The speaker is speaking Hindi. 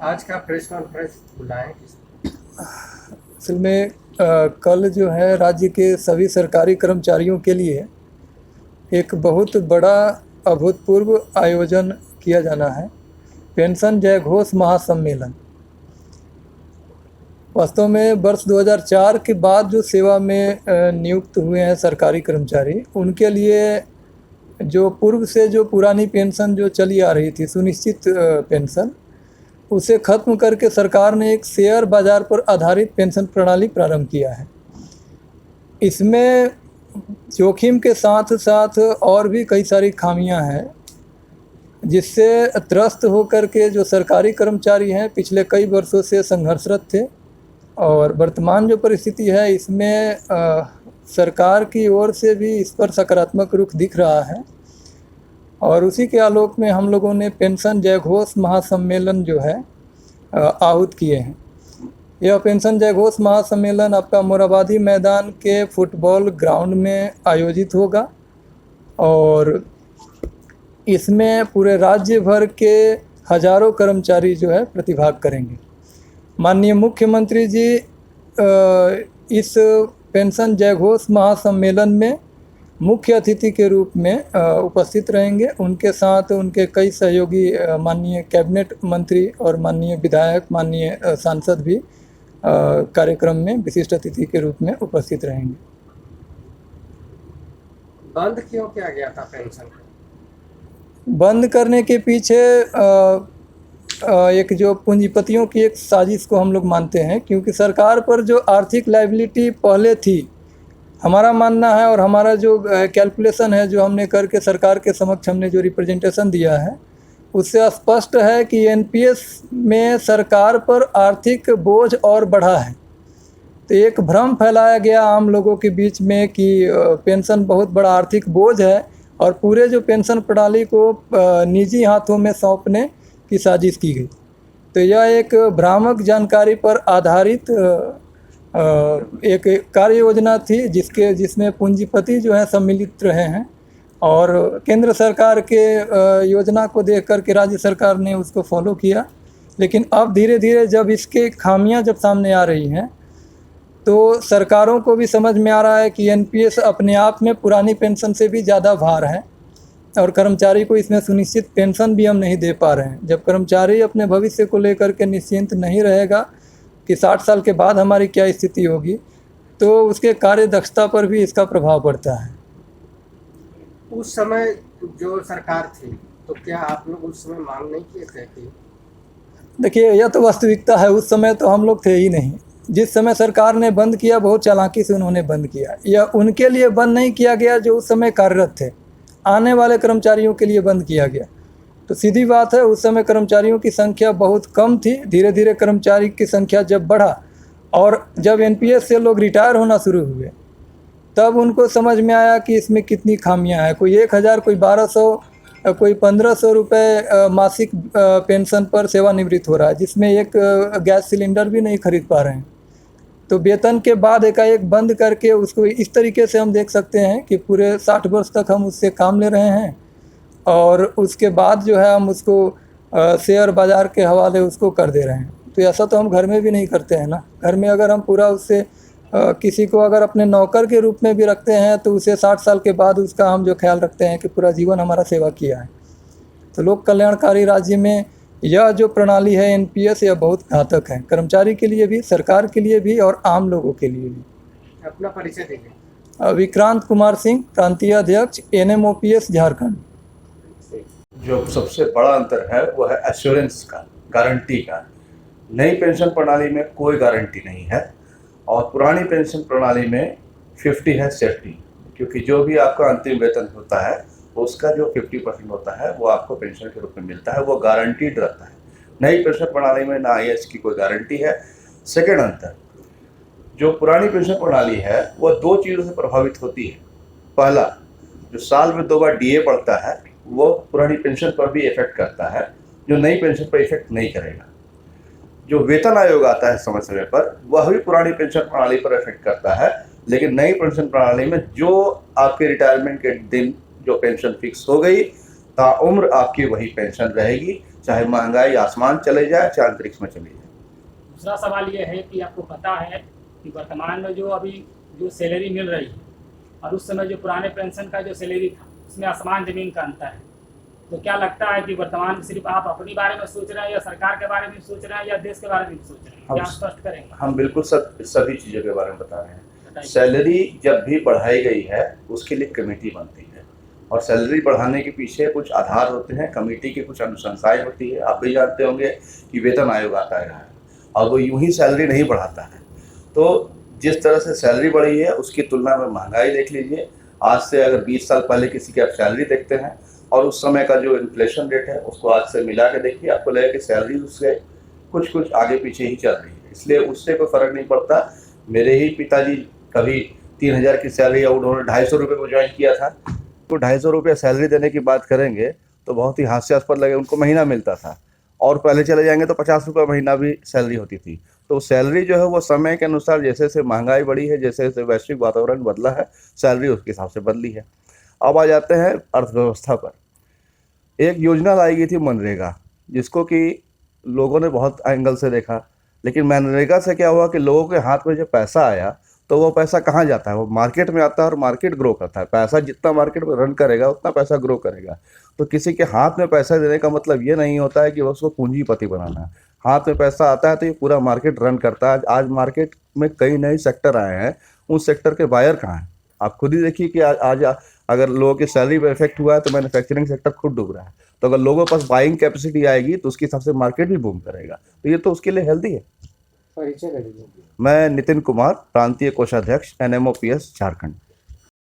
आज का प्रेस कॉन्फ्रेंस बुलाएं किस? असल में कल जो है राज्य के सभी सरकारी कर्मचारियों के लिए एक बहुत बड़ा अभूतपूर्व आयोजन किया जाना है, पेंशन जय घोष महासम्मेलन। वास्तव में वर्ष 2004 के बाद जो सेवा में नियुक्त हुए हैं सरकारी कर्मचारी, उनके लिए जो पूर्व से जो पुरानी पेंशन जो चली आ रही थी, सुनिश्चित पेंशन, उसे खत्म करके सरकार ने एक शेयर बाजार पर आधारित पेंशन प्रणाली प्रारंभ किया है। इसमें जोखिम के साथ साथ और भी कई सारी खामियां हैं, जिससे त्रस्त होकर के जो सरकारी कर्मचारी हैं पिछले कई वर्षों से संघर्षरत थे। और वर्तमान जो परिस्थिति है इसमें सरकार की ओर से भी इस पर सकारात्मक रुख दिख रहा है, और उसी के आलोक में हम लोगों ने पेंशन जय घोष महासम्मेलन जो है आहूत किए हैं। यह पेंशन जय घोष महासम्मेलन आपका मोराबादी मैदान के फुटबॉल ग्राउंड में आयोजित होगा, और इसमें पूरे राज्य भर के हजारों कर्मचारी जो है प्रतिभाग करेंगे। माननीय मुख्यमंत्री जी इस पेंशन जय घोष महासम्मेलन में मुख्य अतिथि के रूप में उपस्थित रहेंगे। उनके साथ उनके कई सहयोगी माननीय कैबिनेट मंत्री और माननीय विधायक, माननीय सांसद भी कार्यक्रम में विशिष्ट अतिथि के रूप में उपस्थित रहेंगे। बंद क्यों किया गया था पेंशन को? बंद करने के पीछे एक जो पूंजीपतियों की एक साजिश को हम लोग मानते हैं, क्योंकि सरकार पर जो आर्थिक लायबिलिटी पहले थी, हमारा मानना है और हमारा जो कैलकुलेशन है जो हमने करके सरकार के समक्ष हमने जो रिप्रेजेंटेशन दिया है, उससे स्पष्ट है कि एनपीएस में सरकार पर आर्थिक बोझ और बढ़ा है। तो एक भ्रम फैलाया गया आम लोगों के बीच में कि पेंशन बहुत बड़ा आर्थिक बोझ है, और पूरे जो पेंशन प्रणाली को निजी हाथों में सौंपने की साजिश की गई। तो यह एक भ्रामक जानकारी पर आधारित एक कार्य योजना थी, जिसमें पूंजीपति जो है सम्मिलित रहे हैं, और केंद्र सरकार के योजना को देख कर के राज्य सरकार ने उसको फॉलो किया। लेकिन अब धीरे धीरे जब इसके खामियां जब सामने आ रही हैं, तो सरकारों को भी समझ में आ रहा है कि एनपीएस अपने आप में पुरानी पेंशन से भी ज़्यादा भार है, और कर्मचारी को इसमें सुनिश्चित पेंशन भी हम नहीं दे पा रहे हैं। जब कर्मचारी अपने भविष्य को लेकर के निश्चिंत नहीं रहेगा कि 60 साल के बाद हमारी क्या स्थिति होगी, तो उसके कार्य दक्षता पर भी इसका प्रभाव पड़ता है। उस समय जो सरकार थी, तो क्या आप लोग उस समय मांग नहीं किए थे कि? देखिए, यह तो वास्तविकता है, उस समय तो हम लोग थे ही नहीं। जिस समय सरकार ने बंद किया, बहुत चालाकी से उन्होंने बंद किया। यह उनके लिए बंद नहीं किया गया जो उस समय कार्यरत थे, आने वाले कर्मचारियों के लिए बंद किया गया। तो सीधी बात है, उस समय कर्मचारियों की संख्या बहुत कम थी। धीरे धीरे कर्मचारी की संख्या जब बढ़ा, और जब एनपीएस से लोग रिटायर होना शुरू हुए, तब उनको समझ में आया कि इसमें कितनी खामियां हैं। कोई 1000, कोई 1200, कोई 1500 रुपये मासिक पेंशन पर सेवानिवृत्त हो रहा है, जिसमें एक गैस सिलेंडर भी नहीं खरीद पा रहे हैं। तो वेतन के बाद एकाएक बंद करके उसको इस तरीके से हम देख सकते हैं कि पूरे 60 वर्ष तक हम उससे काम ले रहे हैं, और उसके बाद जो है हम उसको शेयर बाज़ार के हवाले उसको कर दे रहे हैं। तो ऐसा तो हम घर में भी नहीं करते हैं ना। घर में अगर हम पूरा उससे किसी को अगर अपने नौकर के रूप में भी रखते हैं, तो उसे 60 साल के बाद उसका हम जो ख्याल रखते हैं कि पूरा जीवन हमारा सेवा किया है। तो लोक कल्याणकारी राज्य में यह जो प्रणाली है एनपीएस, यह बहुत घातक है, कर्मचारी के लिए भी, सरकार के लिए भी, और आम लोगों के लिए भी। अपना परिचय दीजिए। विक्रांत कुमार सिंह, प्रांतीय अध्यक्ष, एनएमओपीएस झारखंड। जो सबसे बड़ा अंतर है वो है एश्योरेंस का, गारंटी का। नई पेंशन प्रणाली में कोई गारंटी नहीं है, और पुरानी पेंशन प्रणाली में 50 है सेफ्टी, क्योंकि जो भी आपका अंतिम वेतन होता है उसका जो 50% होता है वो आपको पेंशन के रूप में मिलता है, वो गारंटीड रहता है। नई पेंशन प्रणाली में ना एज की कोई गारंटी है। सेकेंड अंतर, जो पुरानी पेंशन प्रणाली है वो 2 चीज़ों से प्रभावित होती है। पहला, जो साल में 2 बार डीए बढ़ता है वो पुरानी पेंशन पर भी इफेक्ट करता है, जो नई पेंशन पर इफेक्ट नहीं करेगा। जो वेतन आयोग आता है समय समय पर, वह भी पुरानी पेंशन प्रणाली पर इफेक्ट करता है, लेकिन नई पेंशन प्रणाली में जो आपके रिटायरमेंट के दिन जो पेंशन फिक्स हो गई, ताउम्र आपकी वही पेंशन रहेगी, चाहे महंगाई आसमान चले जाए, चाहे अंतरिक्ष में चली जाए। दूसरा सवाल ये है कि आपको पता है कि वर्तमान में जो अभी जो सैलरी मिल रही है और उस समय जो पुराने पेंशन का जो सैलरी था उसमें आसमान ज़मीन का अंतर है। तो क्या लगता है कि वर्तमान में सिर्फ आप अपने बारे में सोच रहे हैं या सरकार के बारे में सोच रहे हैं या देश के बारे में भी सोच रहे हैं, क्या स्पष्ट करेंगे? हम बिल्कुल सभी चीज़ों के बारे में बता रहे हैं। बताइए। सैलरी जब भी बढ़ाई गई है उसके लिए कमेटी बनती है और सैलरी बढ़ाने के पीछे कुछ आधार होते हैं, कमेटी की कुछ अनुशंसाएं होती है। आप भी जानते होंगे कि वेतन आयोग आता है और वो यूं ही सैलरी नहीं बढ़ाता है। तो जिस तरह से सैलरी बढ़ी है उसकी तुलना में महंगाई देख लीजिए। आज से अगर 20 साल पहले किसी की आप सैलरी देखते हैं और उस समय का जो इन्फ्लेशन रेट है उसको आज से मिला के देखिए, आपको लगेगा कि सैलरी उससे कुछ आगे पीछे ही चल रही है, इसलिए उससे कोई फ़र्क नहीं पड़ता। मेरे ही पिताजी कभी 3000 की सैलरी और उन्होंने 250 रुपये को ज्वाइन किया था, तो 250 रुपये सैलरी देने की बात करेंगे तो बहुत ही हास्यास्पद लगे। उनको महीना मिलता था और पहले चले जाएंगे तो 50 रुपये महीना भी सैलरी होती थी। तो सैलरी जो है वो समय के अनुसार जैसे जैसे महंगाई बढ़ी है, जैसे जैसे वैश्विक वातावरण बदला है, सैलरी उसके हिसाब से बदली है। अब आ जाते हैं अर्थव्यवस्था पर। एक योजना लाई गई थी मनरेगा, जिसको कि लोगों ने बहुत एंगल से देखा, लेकिन मनरेगा से क्या हुआ कि लोगों के हाथ में जब पैसा आया तो वो पैसा कहाँ जाता है? वो मार्केट में आता है और मार्केट ग्रो करता है। पैसा जितना मार्केट में रन करेगा उतना पैसा ग्रो करेगा। तो किसी के हाथ में पैसा देने का मतलब ये नहीं होता है कि उसको पूंजीपति बनाना है। हाथ में पैसा आता है तो ये पूरा मार्केट रन करता है। आज मार्केट में कई नए सेक्टर आए हैं, उन सेक्टर के बायर कहाँ हैं? आप खुद ही देखिए कि आज अगर लोगों की सैलरी पर इफेक्ट हुआ है तो मैन्युफैक्चरिंग सेक्टर खुद डूब रहा है। तो अगर लोगों के पास बाइंग कैपेसिटी आएगी तो उसके हिसाब से मार्केट भी बूम करेगा। तो ये तो उसके लिए हेल्दी है। परिचय कर दीजिए। मैं नितिन कुमार, प्रांतीय कोषाध्यक्ष, NMOPS झारखंड।